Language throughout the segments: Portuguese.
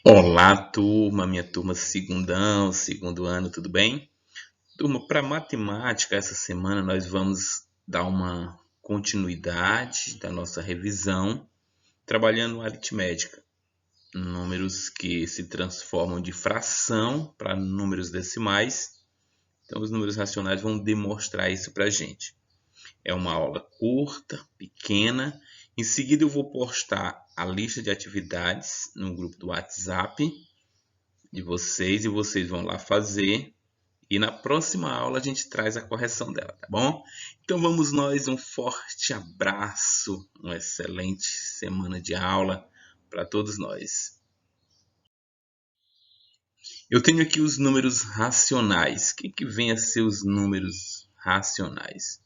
Olá, turma, minha turma segundão, segundo ano, tudo bem? Turma, para matemática, essa semana nós vamos dar uma continuidade da nossa revisão, trabalhando aritmética, números que se transformam de fração para números decimais. Então, os números racionais vão demonstrar isso para a gente. É uma aula curta, pequena. Em seguida, eu vou postar a lista de atividades no grupo do WhatsApp de vocês e vocês vão lá fazer. E na próxima aula a gente traz a correção dela, tá bom? Então vamos nós, um forte abraço, uma excelente semana de aula para todos nós. Eu tenho aqui os números racionais. O que vem a ser os números racionais?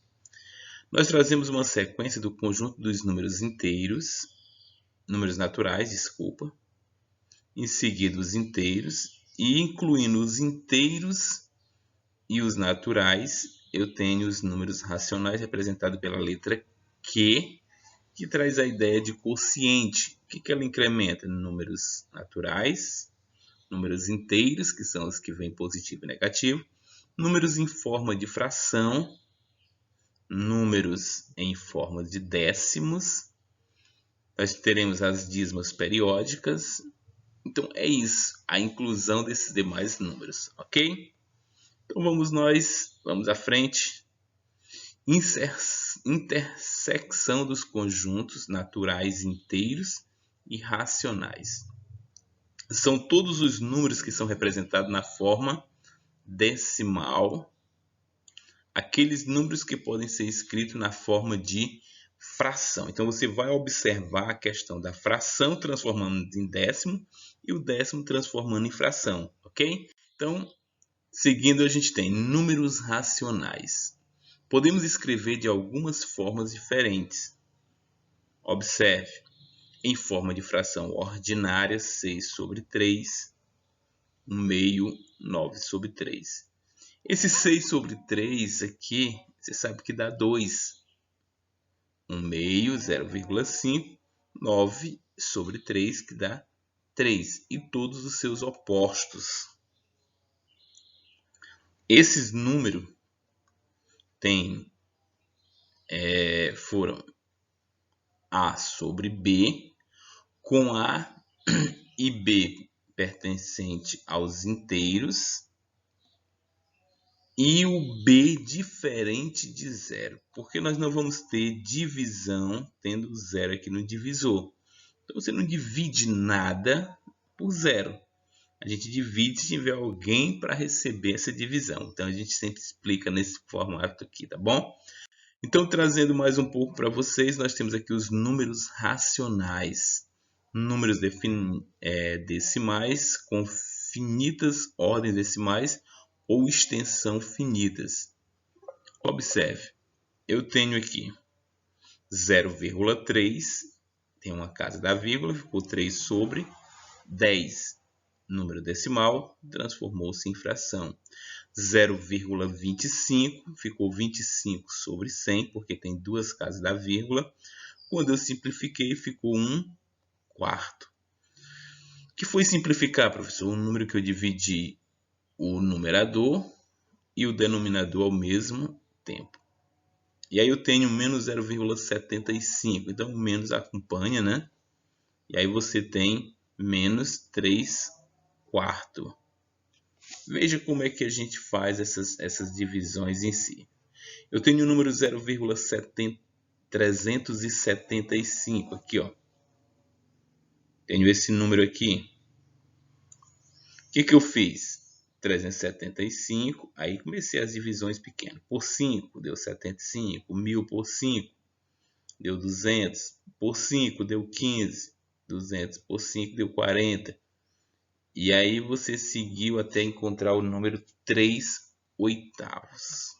Nós trazemos uma sequência do conjunto dos números inteiros, números naturais, desculpa, em seguida os inteiros, e incluindo os inteiros e os naturais, eu tenho os números racionais representados pela letra Q, que traz a ideia de quociente. O que ela incrementa? Números naturais, números inteiros, que são os que vêm positivo e negativo, números em forma de fração, números em forma de décimos, nós teremos as dízimas periódicas. Então é isso, a inclusão desses demais números, ok? Então vamos à frente. Intersecção dos conjuntos naturais inteiros e racionais. São todos os números que são representados na forma decimal, aqueles números que podem ser escritos na forma de fração. Então você vai observar a questão da fração transformando em décimo e o décimo transformando em fração, ok? Então, seguindo, a gente tem números racionais. Podemos escrever de algumas formas diferentes. Observe, em forma de fração ordinária, 6/3, 1/2, 9/3. Esse 6/3 aqui, você sabe que dá 2. 1/2, 0,5, 9/3, que dá 3. E todos os seus opostos. Esses números foram A sobre B, com A e B pertencente aos inteiros e o B diferente de zero, porque nós não vamos ter divisão tendo zero aqui no divisor. Então você não divide nada por zero. A gente divide se tiver alguém para receber essa divisão. Então a gente sempre explica nesse formato aqui, tá bom? Então, trazendo mais um pouco para vocês, nós temos aqui os números racionais. Números decimais com finitas ordens decimais ou extensão finitas. Observe, eu tenho aqui 0,3, tem uma casa da vírgula, ficou 3/10. Número decimal transformou-se em fração. 0,25 ficou 25/100, porque tem duas casas da vírgula. Quando eu simplifiquei, ficou 1/4. O que foi simplificar, professor? O número que eu dividi o numerador e o denominador ao mesmo tempo. E aí eu tenho menos 0,75. Então, o menos acompanha, né? E aí você tem menos 3/4. Veja como é que a gente faz essas divisões em si. Eu tenho o número 0,375 aqui, ó. Tenho esse número aqui. O que eu fiz? 375, aí comecei as divisões pequenas. Por 5 deu 75, 1000 por 5 deu 200, por 5 deu 15, 200 por 5 deu 40. E aí você seguiu até encontrar o número 3/8.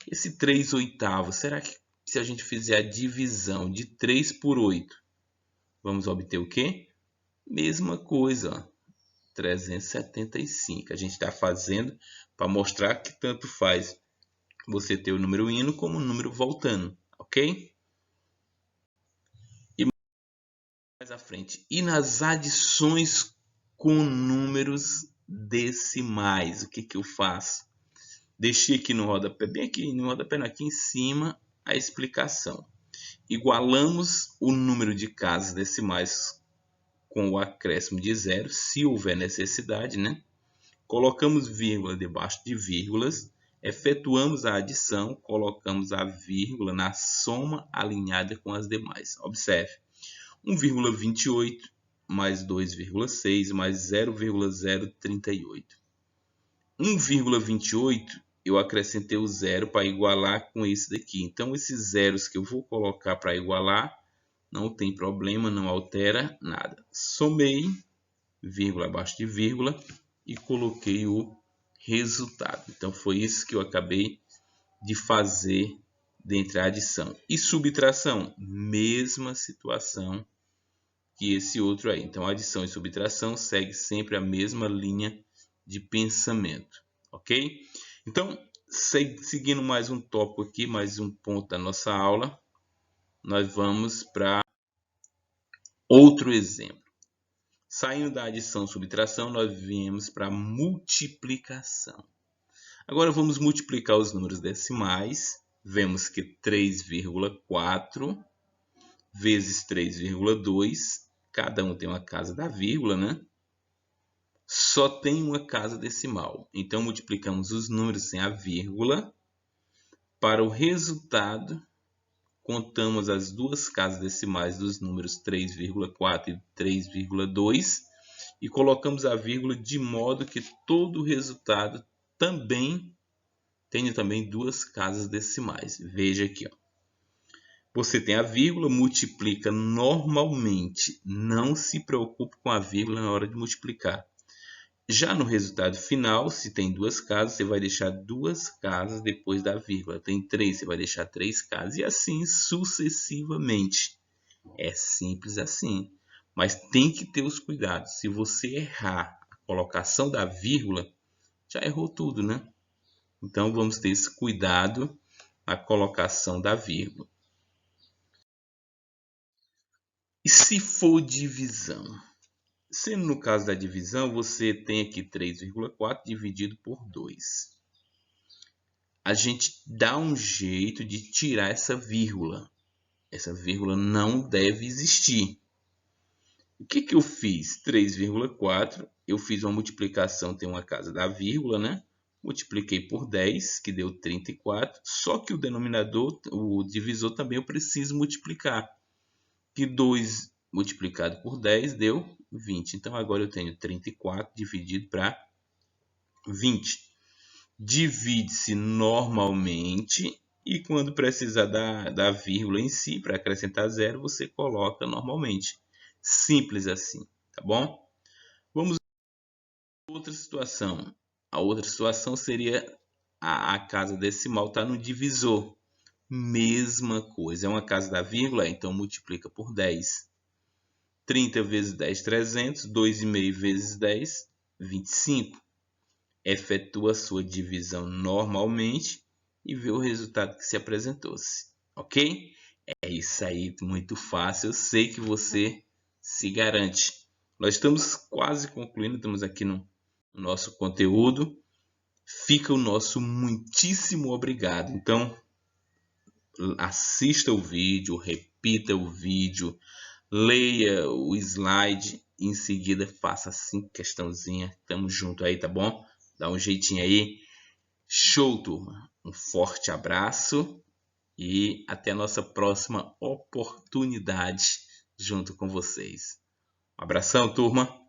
Esse 3/8, será que se a gente fizer a divisão de 3 por 8, vamos obter o quê? Mesma coisa, ó, 375. A gente está fazendo para mostrar que tanto faz você ter o número indo como o número voltando, ok? E mais à frente. E nas adições com números decimais. O que que eu faço? Deixei aqui no rodapé, bem aqui no rodapé, aqui em cima, a explicação. Igualamos o número de casas decimais com o acréscimo de zero, se houver necessidade, né? Colocamos vírgula debaixo de vírgulas, efetuamos a adição, colocamos a vírgula na soma alinhada com as demais. Observe, 1,28 mais 2,6 mais 0,038. 1,28 eu acrescentei o zero para igualar com esse daqui. Então, esses zeros que eu vou colocar para igualar, não tem problema, não altera nada. Somei, vírgula abaixo de vírgula, e coloquei o resultado. Então, foi isso que eu acabei de fazer dentre a adição. E subtração, mesma situação que esse outro aí. Então, adição e subtração segue sempre a mesma linha de pensamento, ok? Então, seguindo mais um tópico aqui, mais um ponto da nossa aula, nós vamos para outro exemplo. Saindo da adição e subtração, nós viemos para a multiplicação. Agora vamos multiplicar os números decimais. Vemos que 3,4 vezes 3,2, cada um tem uma casa da vírgula, né? Só tem uma casa decimal. Então, multiplicamos os números sem a vírgula. Para o resultado, contamos as duas casas decimais dos números 3,4 e 3,2 e colocamos a vírgula de modo que todo o resultado tenha também duas casas decimais. Veja aqui, ó. Você tem a vírgula, multiplica normalmente. Não se preocupe com a vírgula na hora de multiplicar. Já no resultado final, se tem duas casas, você vai deixar duas casas depois da vírgula. Tem 3, você vai deixar 3 casas e assim sucessivamente. É simples assim, mas tem que ter os cuidados. Se você errar a colocação da vírgula, já errou tudo, né? Então, vamos ter esse cuidado na colocação da vírgula. E se for divisão? Sendo no caso da divisão, você tem aqui 3,4 dividido por 2. A gente dá um jeito de tirar essa vírgula. Essa vírgula não deve existir. O que que eu fiz? 3,4, eu fiz uma multiplicação, tem uma casa da vírgula, né? Multipliquei por 10, que deu 34. Só que o denominador, o divisor também eu preciso multiplicar. Que 2 multiplicado por 10 deu 20. Então, agora eu tenho 34 dividido para 20. Divide-se normalmente e quando precisar da vírgula em si, para acrescentar zero, você coloca normalmente. Simples assim, tá bom? Vamos para outra situação. A outra situação seria a casa decimal está no divisor. Mesma coisa, é uma casa da vírgula, então multiplica por 10. 30 vezes 10, 300. 2,5 vezes 10, 25. Efetua a sua divisão normalmente e vê o resultado que se apresentou-se. Ok? É isso aí, muito fácil. Eu sei que você se garante. Nós estamos quase concluindo, estamos aqui no nosso conteúdo. Fica o nosso muitíssimo obrigado. Então, assista o vídeo, repita o vídeo, leia o slide e em seguida faça assim questãozinha. Tamo junto aí, tá bom? Dá um jeitinho aí. Show, turma. Um forte abraço e até a nossa próxima oportunidade junto com vocês. Um abração, turma.